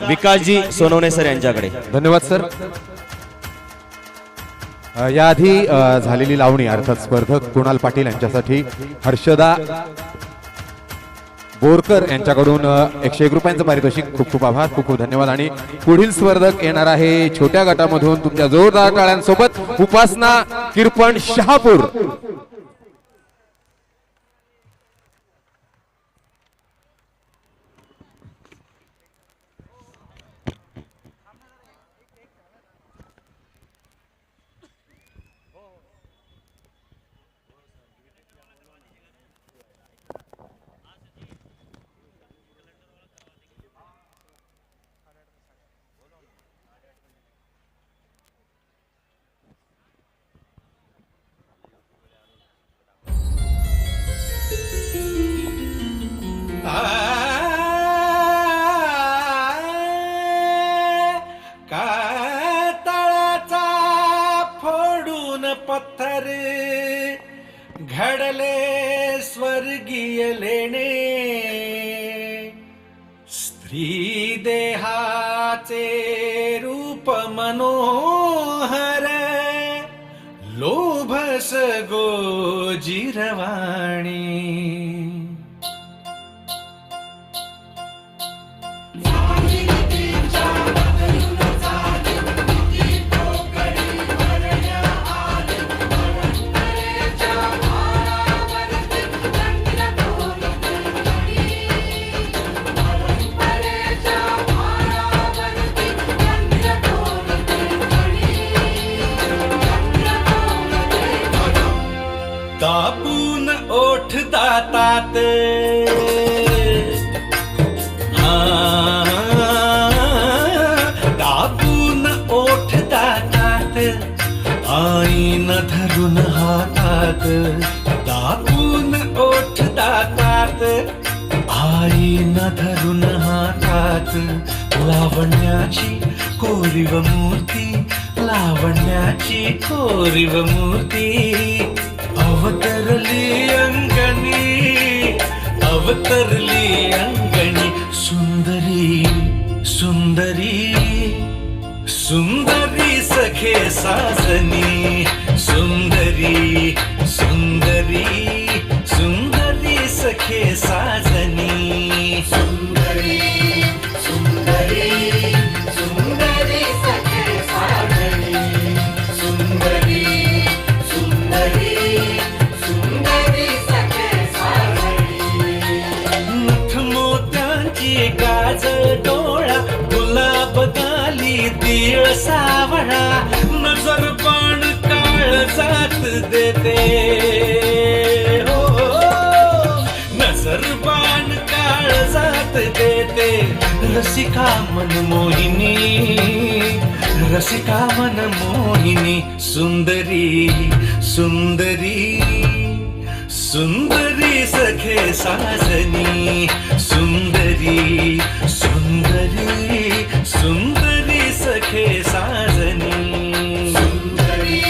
विकासजी Sonawane sir यांच्याकडे. धन्यवाद sir. याआधी झालेली लावणी अर्थात स्पर्धक कुणाल पाटील यांच्यासाठी हर्षदा बोरकर यांच्याकडून 101 रुपयांचं पारितोषिक. खूप खूप आभार, खूप खूप धन्यवाद. आणि पुढील स्पर्धक येणार आहे छोट्या गटामधून तुमच्या जोरदार टाळ्यांसोबत उपासना किरपण शहापूर. कातळाचा फोडून पत्थर घडले स्वर्गीय लेणे. स्त्री देहाचे रूप मनोहर लोभस गोजिरवाणी. दाबून ओठ दातात दाबून ओठ दातात आईन धरून हातात. दाबून ओठ दातात आईन धरून हातात. लावण्याची कोरीव मूर्ती लावण्याची कोरीव मूर्ती अवतरली अंगणी अवतरली अंगणी. सुंदरी सुंदरी सुंदरी सखे साजनी. सुंदरी सुंदरी सुंदरी सखे साजनी. सुंदरी सुंदरी सुंदरी सखे साजनी. सुंदरी सुंदरी सुंदरी सखे साजनी. नथ मोत्यांची गाज डोळा गुलाब गाली तीळ सावळा. नजर बाण काळजात देते हो नजर बाण काळजात देते. रसिका मन मोहिनी रसिका मन मोहिनी. सुंदरी सुंदरी सुंदरी सखे साजनी. सुंदरी सुंदरी सुंदरी सखे साजनी. सुंदरी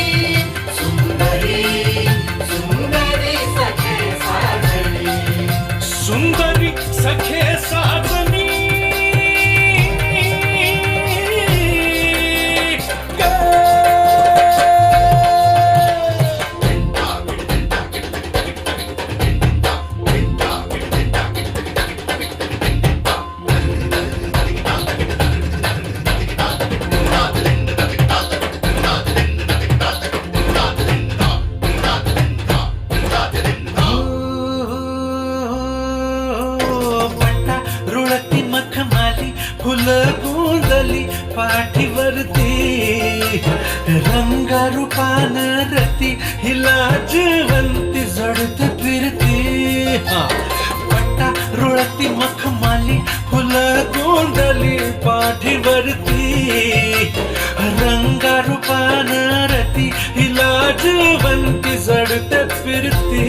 सुंदरी सुंदरी सखे साजनी. सुंदरी सखे साजनी. फुलं गोंधली पाठीवरती रंगारूपान रती हिला जवंती जडत फिरती. पट्टा रुळती मखमाली फुलं गोंधली पाठीवरती रंगारूपान रती हिला जवंती जडत फिरती.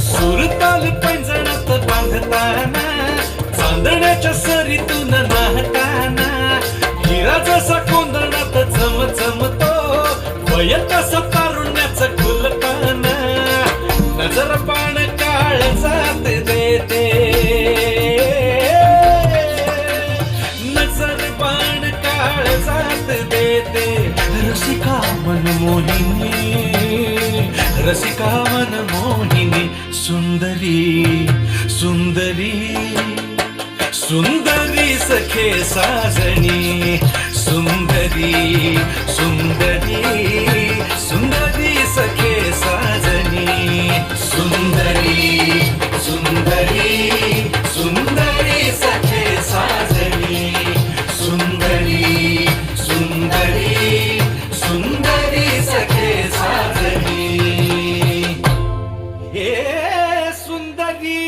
सुरताल पैंजणात बांधताना चांदण्याच्या सरीतून नाहताना. हिरा जसा कोंदणात चमचमतो वय तसा तारुण्याचा खुलताना. नजर बाण काळजात देते देते रसिका मन मोहिनी, रसिका मन मोहिनी, सुंदरी सुंदरी सुंदरी सखे साजनी, सुंदरी सुंदरी सुंदरी सखे साजनी, सुंदरी सुंदरी सुंदरी सखे साजनी, सुंदरी सुंदरी सुंदरी सखे साजनी, हे सुंदरी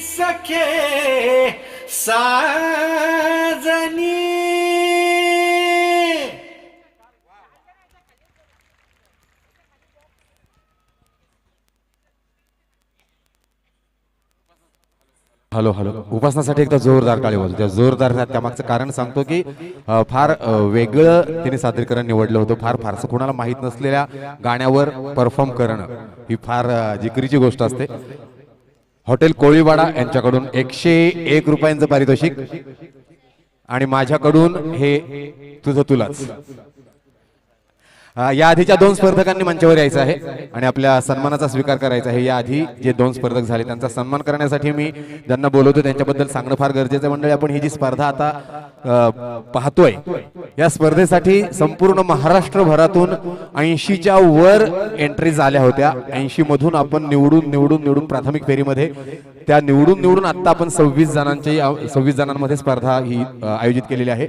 सखे साजनी. हॅलो हॅलो, उपासनासाठी एकदा जोरदार टाळी वाजवू. त्या जोरदार त्यामागचं कारण सांगतो की फार वेगळं तिने सादरीकरण निवडलं होतं. फारसं कोणाला माहीत नसलेल्या गाण्यावर परफॉर्म करणं ही फार जिकरीची गोष्ट असते. हॉटेल कोळीवाडा यांच्याकडून 101 रुपयांचं पारितोषिक आणि माझ्याकडून हे तुझं तुलाच. या आधीच्या 2 स्पर्धकांनी मंचावर यायचं आहे आणि आपल्या सन्मानाचा स्वीकार करायचा आहे. या आधी जे 2 स्पर्धक झाले त्यांचा सन्मान करण्यासाठी मी ज्यांना बोलवतो त्यांच्याबद्दल सांगणं फार गरजेचं आहे. मंडळी, आपण ही जी स्पर्धा आता पाहतोय या स्पर्धेसाठी संपूर्ण महाराष्ट्रभरातून 80च्या वर एंट्रीज आल्या होत्या. 80 मधून आपण निवडून प्राथमिक फेरीमध्ये त्या निवडून आता आपण 26 जणांमध्ये स्पर्धा ही आयोजित केलेली आहे.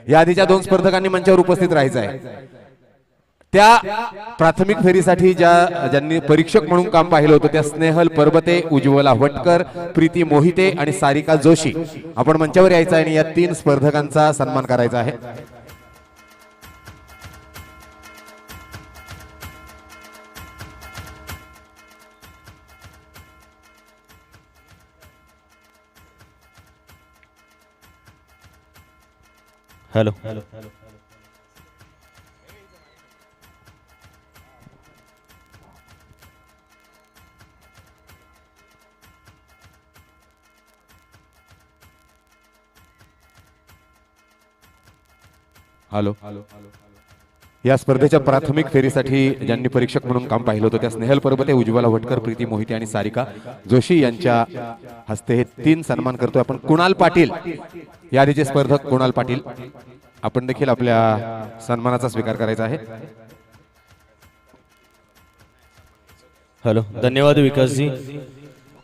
या आधीच्या 2 स्पर्धकांनी मंचावर उपस्थित राहायचं आहे. त्या प्राथमिक फेरीसाठी ज्यांनी परीक्षक म्हणून काम पाहिलं होतं त्या स्नेहल परबते, उज्ज्वला वटकर, प्रीती मोहिते आणि सारिका जोशी आपण मंचावर यायचं आहे आणि या 3 स्पर्धकांचा सन्मान करायचा आहे. हॅलो, हॅलो, या स्पर्धेच्या प्राथमिक फेरीसाठी ज्यांनी परीक्षक म्हणून काम पाहिलं होतं त्या स्नेहल परबते, उज्ज्वला वटकर, प्रीती मोहिते आणि सारिका जोशी यांच्या हस्ते हे 3 सन्मान करतोय आपण. कुणाल पाटील, या आधीचे स्पर्धक कुणाल पाटील, आपण देखील आपल्या सन्मानाचा स्वीकार करायचा आहे. हॅलो, धन्यवाद विकासजी.